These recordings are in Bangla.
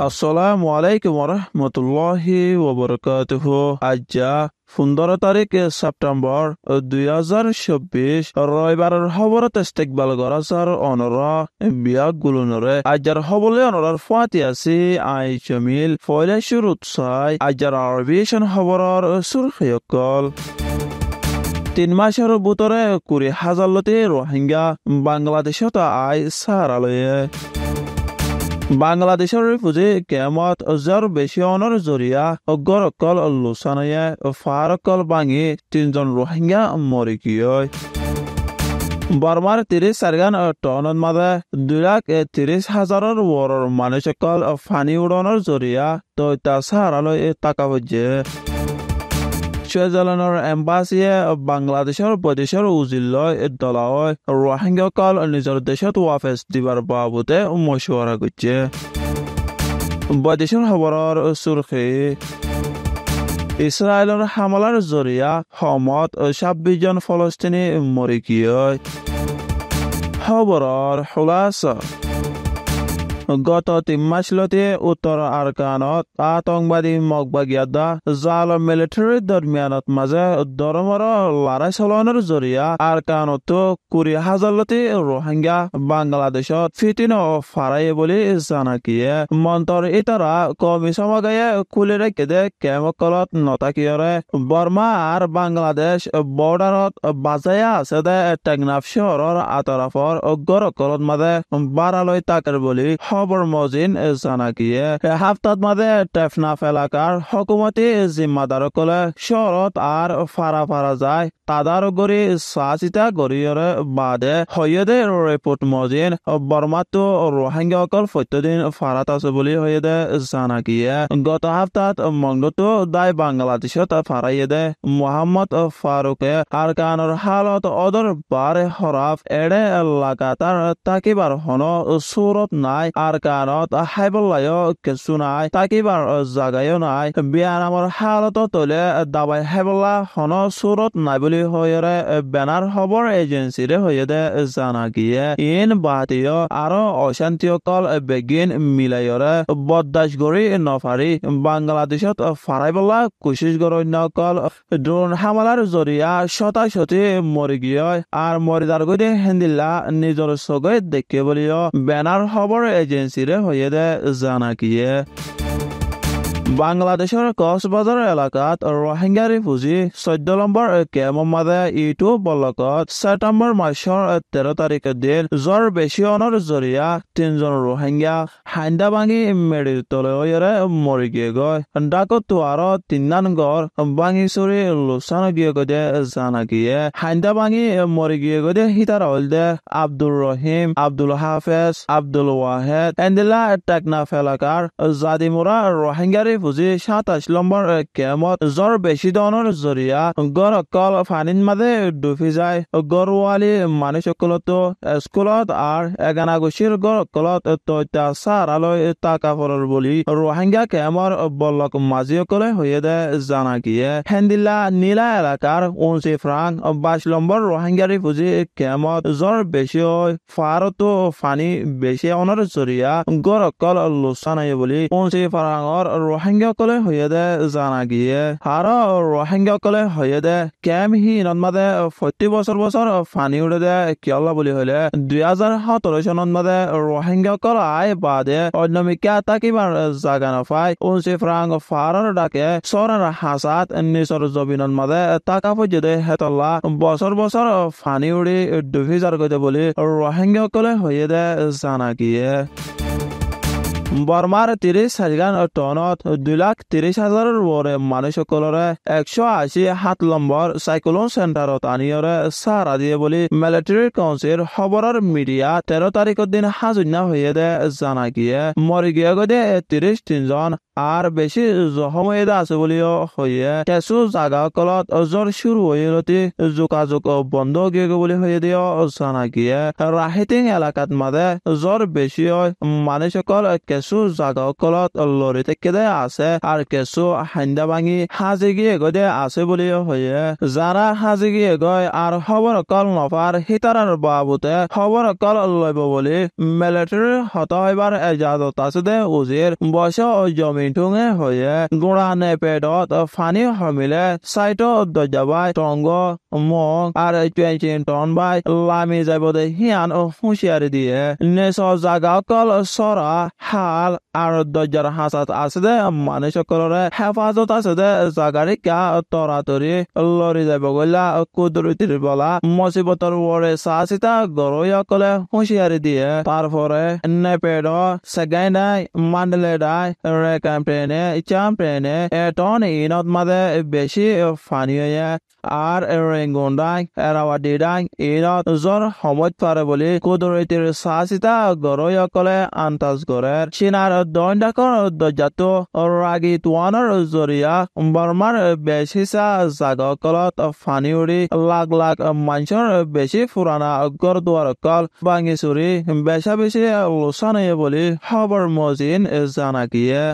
আসসালামু আলাইকুম ওরহমতুল্লাহি ওবরকাতুহু। আজ 15 তারিখ সেপ্টেম্বর 2024 রবিবারের খবরত ইস্তেকবাল গরাসার অনরা বিয়াক গুলুনরে আজার হবলে অনরার ফাতি আছে আই জমিল ফয়লা শুরুত সাই আজার আরবিশন খবরর সুরখিয়কল 3 মাসের ভিতরে 20,000 লতি রোহিঙ্গা বাংলাদেশত আই সারালয়ে বাংলাদেশের রিফিউজি কেমত যার বেশি অনর জরিয়া গরকল লুসানয়ে ফারকল ভাঙি 3 জন রোহিঙ্গা মরি গিয়ে বর্মার 30 টনত মাঝে 2,30,000 ওয়ারর মানুষকল ফানি উড়ানোর জরিয়া তৈতা সাহারালয় টাকা হচ্ছে সুইজারল্যান্ডের এম্বাসিয়ে বাংলাদেশের বৈদেশিক উজিল্যয় দলায় রোহিঙ্গাকল নিজের দেশত ওয়াফেস দিবার বাবদে মশওয়ারা করছে বৈদেশিক খবরের সুরখি ইসরায়েলের হামলার জরিয়া হমত 26 জন ফলস্তিনি মরি গিয়ে খবরের খুলাসা গত 3 মাসলতে উত্তর আরকানত আতঙ্কবাদী মকবাগিয়াদা জাল মিলিটারি দরমিয়ানত মাঝে দরমর লড়াই চলানোর জরিয়া আরকানত 20,000 লতি রোহিঙ্গা বাংলাদেশত ফিটিন ফারাই বলে জানা গিয়ে মন্তর ইতারা কমি সমাগায়ে খুলে রেখে দে কেমকলত নতাকিয়রে বর্মা আর বাংলাদেশ বর্ডারত বাজায়া আছে দে টেকনাফ শহরের আতরাফর গরকলত মাঝে বারালয় তাকের বলি খবর মজিন জানা গিয়ে হাফতাত মাঝে টেকনাফ এলাকার হকুমতি জিম্মাদারকলে শহরত আর ফারা যায় তাদার গড়ি চাচিতা গড়িয়রে বাদে হইয়েদে রিপোর্ট মজিন বর্মাতো রোহিঙ্গাসকল প্রত্যেকদিন ফারাত আছে বুলি হইয়েদে জানা গিয়ে গত হাফতাত মংগতো দায় বাংলাদেশত ফারাইয়েদে মোহাম্মদ ফারুকে আরকানের হালত অদর বারে হরাফ এড়ে লাগাতার তাকিবার হন সুরত নাই আরকানত হাইবল্লায় কিছু নাই তাকিবার জাগায়ও নাই বিয়ানামর হালত তোলে দাবাই হাইবল্লা হন সুরত নাই বুলি হয়েরে ব্যানার খবর এজেন্সিরে হয়ে দে জানা গিয়ে ইন বাতিয় আরো অশান্তিকল বেগিন মিলাইরে বদাস গড়ি নফারি বাংলাদেশত ফারাইবলা কোশিশ গরণ্যকল ড্রোন হামলার জরিয়া শতাশতি মরি গিয়ে আর মরিদার গদি হেন্দিল্লা নিজের চগে দেখে বলিও ব্যানার খবর এজেন্সিরে হয়ে দে জানা গিয়ে বাংলাদেশের কক্সবাজার এলাকাত রোহিঙ্গা রিফিউজি 14 নম্বর কেম্পৰ মাঝে ইটো বলকত সেপ্টেম্বর মাসের 13 তারিখের দিন জ্বর বেশি অনর জরিয়া 3 জন রোহিঙ্গা হাইন্দা ভাঙি মেডির তলে মরি গিয়ে গয় ডাকত আরো 3 ঘর ভাঙি চুরি লোসান গিয়ে গদে জানা গিয়ে হাইন্দা ভাঙি মরি গিয়ে গদে হিতার হলদে আব্দুল রহিম আব্দুল হাফেজ আব্দুল ওয়াহেদ এন্দিলা টেকনাফ এলাকার জাদিমুরা রোহিঙ্গা রিফিউজি 27 নম্বর কেম্পত জ্বর বেশি ধরনের জরিয়া গরকল ফানির মাঝে ডুবি যায় গরওয়ালি মানুষসকলতো স্কুলত আর এগানাগুছির গরকলত তৈতা সারালয় টাকা পড়ার বলি রোহিঙ্গা কেম্পর বল্লক মাঝিসকলে হয়ে দে জানা গিয়ে হেন্দিল্লা নীলা এলাকার 29 ফ্রাং 22 নম্বর রোহিঙ্গা রিফিউজি কেম্পত জ্বর বেশি হয় ফারতো ফানি বেশি অনর জরিয়া গরকল লোসানাই বলি 29 ফ্রাঙর রোহিঙ্গাসকলে হয়ে দে জানা গিয়ে আর রোহিঙ্গাসকলে হয়ে দে কেম হিনত মাঝে 40 বছর ফানি উড়ে দে কিয়লা বুলি হলে 2017 চনত মাঝে রোহিঙ্গাসকল আয় বাদে অন্যমিকা তাকিবার জাগা নাপায় 29 ফ্রাং ফারার ডাকে সরার হাসাত নিজর জমিনত মাঝে টাকা পর্যদে হেতল্লা বছর ফানি উড়ি ডুবি যার গতে বলি রোহিঙ্গাসকলে হয়ে দে জানা গিয়ে বর্মার 30 টনত 2,30,000 ওরে মানুষসকলরে 187 নম্বর সাইক্লোন সেন্টারত আনিয়রে সারা দিয়ে বলি মিলিটারি কাউন্সিল খবরের মিডিয়া 13 তারিখের দিন হাজুন্যা হয়ে দে জানা গিয়ে মরি গিয়ে গদে 33 জন আর বেশি জখম হয়ে আছে বলিও হয়ে কিছু জাগা কলত জ্বর শুরু হইলতি যোগাযোগ বন্ধ গিয়ে বলি হয়ে দিও জানা গিয়ে রাহিতিং এলাকাত মাঝে জ্বর বেশি হয় মানুষসকল কিছু জাগা কলত লৰি তেকেদে আছে আর কিছু হান্দা ভাঙি হাজি গিয়ে গদে আছে বলি হয়ে যারা হাজি গিয়ে গয় আর খবর কল নফার হিতারার বাবুতে খবর কল লইব বলি মিলিটারি হত হইবার এজাজত আছে দে উজির বয়স জমিন টুঙে হয়ে গোড়া নেপেডত ফানি হমিলে সাইট দজাবাই টঙ্গ মগ আর 20 টন বাই লামি যাইব দে হিয়ান হুঁশিয়ারি দিয়ে নেশ জাগা কল সরা হাল আর দরজার হাসাত আছে দে মানুষ সকলরে হেফাজত আছে দে জাগারি কা তরাতরি লরি যাইব গলা কুদরতির বলা মুসিবতর ওরে সাসিতা গরয়া কলে হুঁশিয়ারি দিয়ে তারপরে নেপেড সেগাই নাই মান্ডলে ডাই রে ক্যাম্পেনে চ্যাম্পেনে এটন ইনত মাদে বেশি ফানি হয়ে আর রেঙ্গুন্ডাই এরাওয়াডিডাই ইনত জ্বর সময় পারে বলি কুদরতির সাসিতা গরয়া কলে আন্তাজ গরের চীনার দণ্ডাকর দরজাতো রাগি তোয়ানোর জরিয়া বর্মার বেশিসা জাগা কলত ফানি উড়ি লাখ লাখ মানুষের বেশি পুরানা গর দুয়ার কল ভাঙি চুরি বেশা বেশি লোসানে বলি খবর মজিন জানা গিয়ে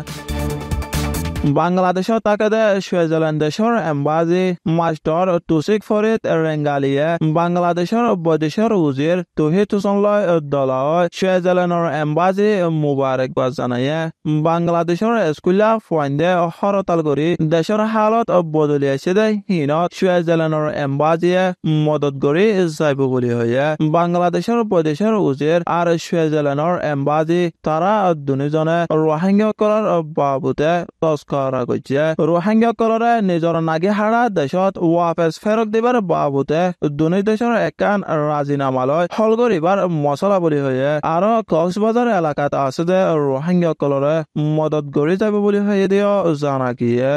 বাংলাদেশত তাকে সুইজারল্যান্ড দেশের এম্বাসি মাস্টার তুসিক ফরিদ রেঙ্গালিয়ে বাংলাদেশের বৈদেশিক উজির তুহিদ হুসেন লয় দলায় সুইজারল্যান্ডের এম্বাসি মুবারকবাদ জানায়ে বাংলাদেশের স্কুলা ফাইন্দে হরতাল করি দেশের হালত বদলিয়েছে দে হিনত সুইজারল্যান্ডের এম্বাসিয়ে মদত করি যাইব বলি হয়ে বাংলাদেশের বৈদেশিক উজির আর সুইজারল্যান্ডের এম্বাসি তারা দুজনে রোহিঙ্গা করার বাবুতে করা গৈছে রোহিঙ্গা কলরে নিজৰ নাগি হাৰা দেশত ৱাপেছ ফেৰক দিবাৰ বাবুতে দুই দেশৰ একান ৰাজিনামালৈ হল কৰিবাৰ মছলা বুলি হয়ে আৰু কক্সবাজাৰ এলেকাত আছে যে রোহিঙ্গা কলরে মদত কৰি যাব বুলি হয়ে দিও জানা গিয়ে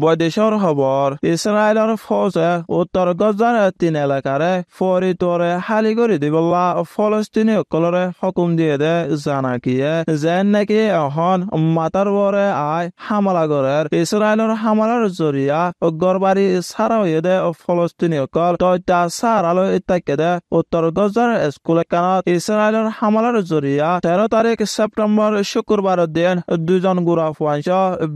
বৈদেশৰ খবৰ ইছৰাইলৰ ফৌজে উত্তৰ গজাৰ 3 এলেকাৰে ফৰিতৰে খালি কৰি দিবলা ফলস্তিনীসকলৰে হুকুম দিয়ে দে জানা গিয়ে যেন নেকি এখন মাতাৰ বৰে আই হামলা কৰেৰ ইছৰাইলৰ হামলাৰ জৰিয়া গৰবাৰী সাৰা হৈ দে ফলস্তিনীসকল তইতা সাৰালৈ ইত্যাকে দে উত্তৰ গজাৰ স্কুল একানত ইছৰাইলৰ হামলাৰ জৰিয়া 13 তাৰিখ ছেপ্টেম্বৰ শুক্ৰবাৰৰ দিন দুজন গুৰা ফুৱাইছ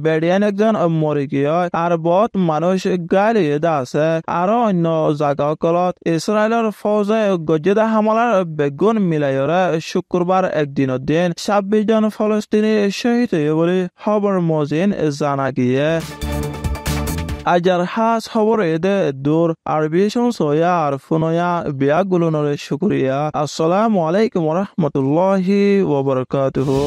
বেডিয়ান একজন মৰি গিয়ে আর বহুত মানুষ গাড়িয়ে আছে আর অন্য জায়গা কলত ইসরায়েলের ফৌজে গজিদা হামলার বেগুন মিলাইরে শুক্রবার একদিনের দিন 26 জন ফলস্তিনি শহীদ হয়ে বলে খবর মজিন জানা গিয়ে আজার হাস খবর এদে দূর আরবি শুনছয়া আর ফুনয়া বিয়াগুলোনরে শুকরিয়া আসসালামু আলাইকুম ওয়া রাহমাতুল্লাহি ওয়া বারাকাতুহু